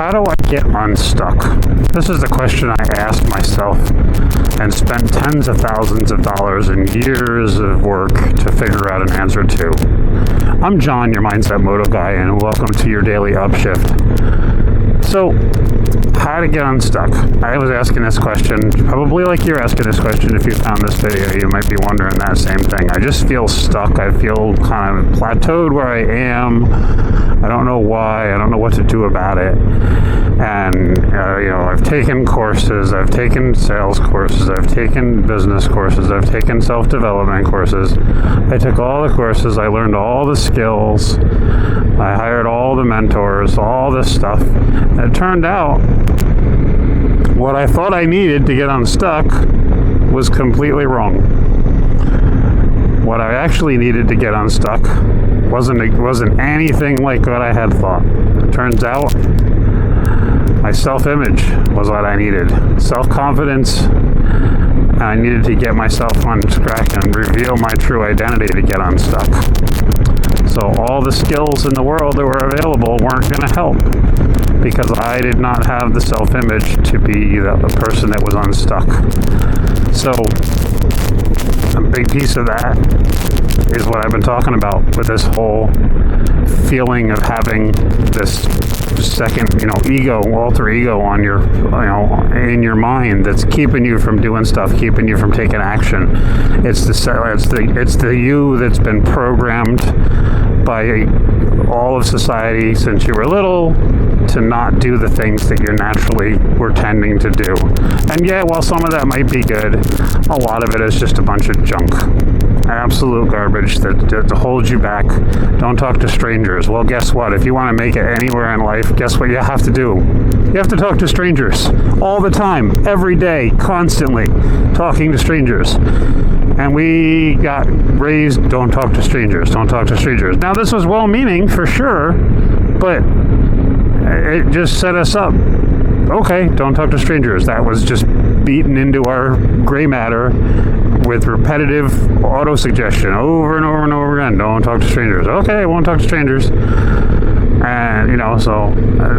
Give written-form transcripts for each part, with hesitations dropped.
How do I get unstuck? This is the question I asked myself and spent tens of thousands of dollars and years of work to figure out an answer to. I'm John, your Mindset Moto Guy, and welcome to your daily upshift. So, how to get unstuck? I was asking this question, probably like you're asking this question. If you found this video, you might be wondering that same thing. I just feel stuck. I feel kind of plateaued where I am. I don't know why. I don't know what to do about it. And, I've taken courses. I've taken sales courses. I've taken business courses. I've taken self-development courses. I took all the courses. I learned all the skills. I hired all the mentors, all this stuff. And it turned out what I thought I needed to get unstuck was completely wrong. What I actually needed to get unstuck wasn't anything like what I had thought. It turns out my self-image was what I needed. Self-confidence. I needed to get myself unstuck and reveal my true identity to get unstuck. So all the skills in the world that were available weren't going to help because I did not have the self-image to be the person that was unstuck. So a big piece of that is what I've been talking about with this whole feeling of having this second, alter ego on your, in your mind that's keeping you from doing stuff, keeping you from taking action. It's the you that's been programmed by all of society since you were little to not do the things that you naturally were tending to do. And yeah, while some of that might be good, a lot of it is just a bunch of junk. Absolute garbage that holds you back. Don't talk to strangers. Well, guess what? If you want to make it anywhere in life, guess what you have to do? You have to talk to strangers all the time, every day, constantly talking to strangers. And we got raised, don't talk to strangers, don't talk to strangers. Now, this was well-meaning for sure, but it just set us up. Okay, don't talk to strangers. That was just beaten into our gray matter with repetitive auto-suggestion over and over and over again. Don't talk to strangers. Okay, I won't talk to strangers. And,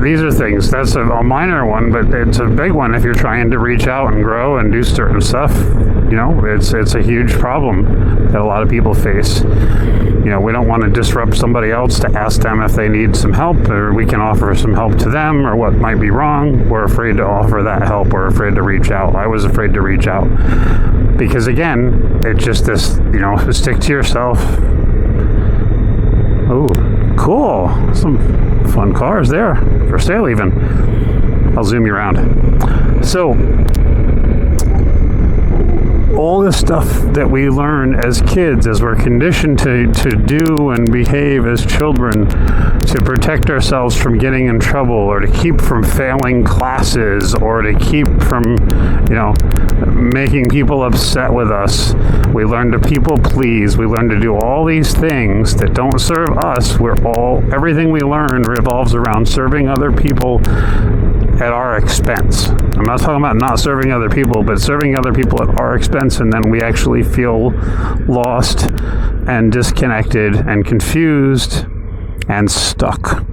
these are things. That's a minor one, but it's a big one if you're trying to reach out and grow and do certain stuff. It's a huge problem that a lot of people face. We don't want to disrupt somebody else to ask them if they need some help, or we can offer some help to them, or what might be wrong. We're afraid to offer that help. We're afraid to reach out. I was afraid to reach out because, again, it's just this, stick to yourself. Oh, cool. Some fun cars there for sale even. I'll zoom you around. So, all the stuff that we learn as kids, as we're conditioned to do and behave as children, to protect ourselves from getting in trouble, or to keep from failing classes, or to keep from, making people upset with us. We learn to people please. We learn to do all these things that don't serve us. Everything we learn revolves around serving other people at our expense. I'm not talking about not serving other people, but serving other people at our expense, and then we actually feel lost and disconnected and confused and stuck.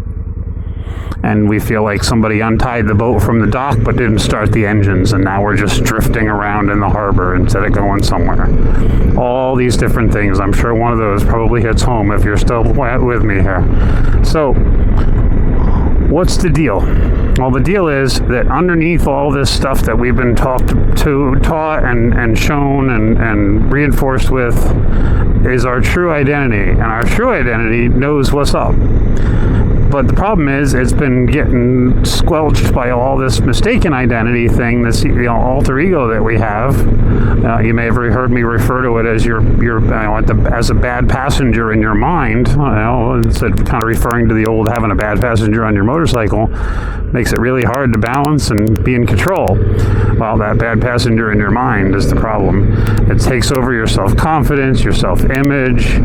And we feel like somebody untied the boat from the dock but didn't start the engines, and now we're just drifting around in the harbor instead of going somewhere. All these different things. I'm sure one of those probably hits home if you're still with me here. So, what's the deal? Well, the deal is that underneath all this stuff that we've been taught and shown and reinforced with is our true identity. And our true identity knows what's up. But the problem is, it's been getting squelched by all this mistaken identity thing, this alter ego that we have. You may have heard me refer to it as as a bad passenger in your mind. Instead of kind of referring to the old having a bad passenger on your motorcycle, makes it really hard to balance and be in control. Well, that bad passenger in your mind is the problem. It takes over your self-confidence, your self-image,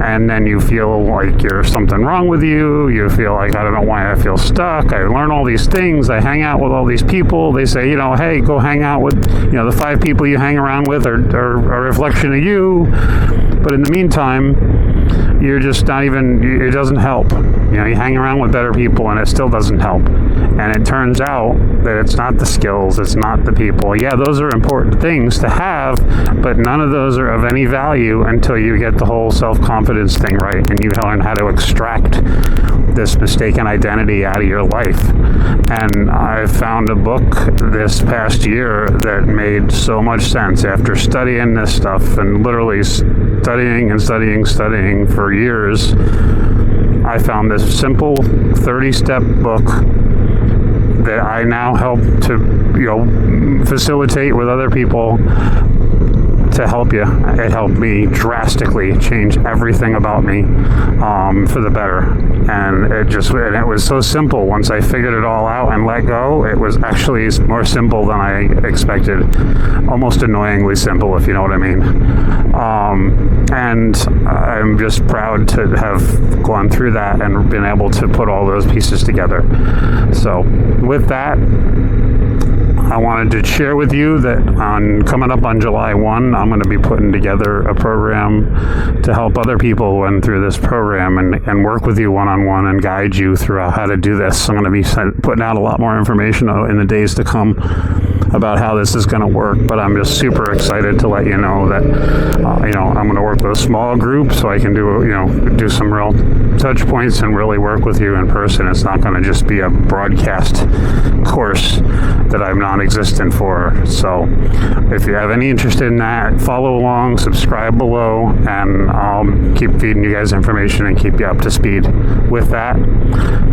and then you feel like there's something wrong with you. You feel like, I don't know why I feel stuck. I learn all these things. I hang out with all these people. They say, hey, go hang out with, the 5 people you hang around with are a reflection of you. But in the meantime, you're just not even, it doesn't help. You hang around with better people and it still doesn't help. And it turns out that it's not the skills, it's not the people. Yeah, those are important things to have, but none of those are of any value until you get the whole self-confidence thing right and you learn how to extract this mistaken identity out of your life. And I found a book this past year that made so much sense after studying this stuff and literally studying for years. I found this simple 30-step book that I now help to facilitate with other people to help you. It helped me drastically change everything about me for the better. And it was so simple. Once I figured it all out and let go, it was actually more simple than I expected. Almost annoyingly simple, if you know what I mean. And I'm just proud to have gone through that and been able to put all those pieces together. So with that, I wanted to share with you that coming up on July 1, I'm going to be putting together a program to help other people run through this program and work with you one-on-one and guide you through how to do this. I'm going to be putting out a lot more information in the days to come about how this is going to work, but I'm just super excited to let you know that I'm going to work with a small group so I can do some real touch points and really work with you in person. It's not going to just be a broadcast course that I'm non-existent for. So if you have any interest in that, follow along, subscribe below, and I'll keep feeding you guys information and keep you up to speed. With that,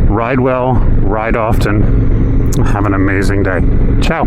ride well, ride often, have an amazing day. Ciao.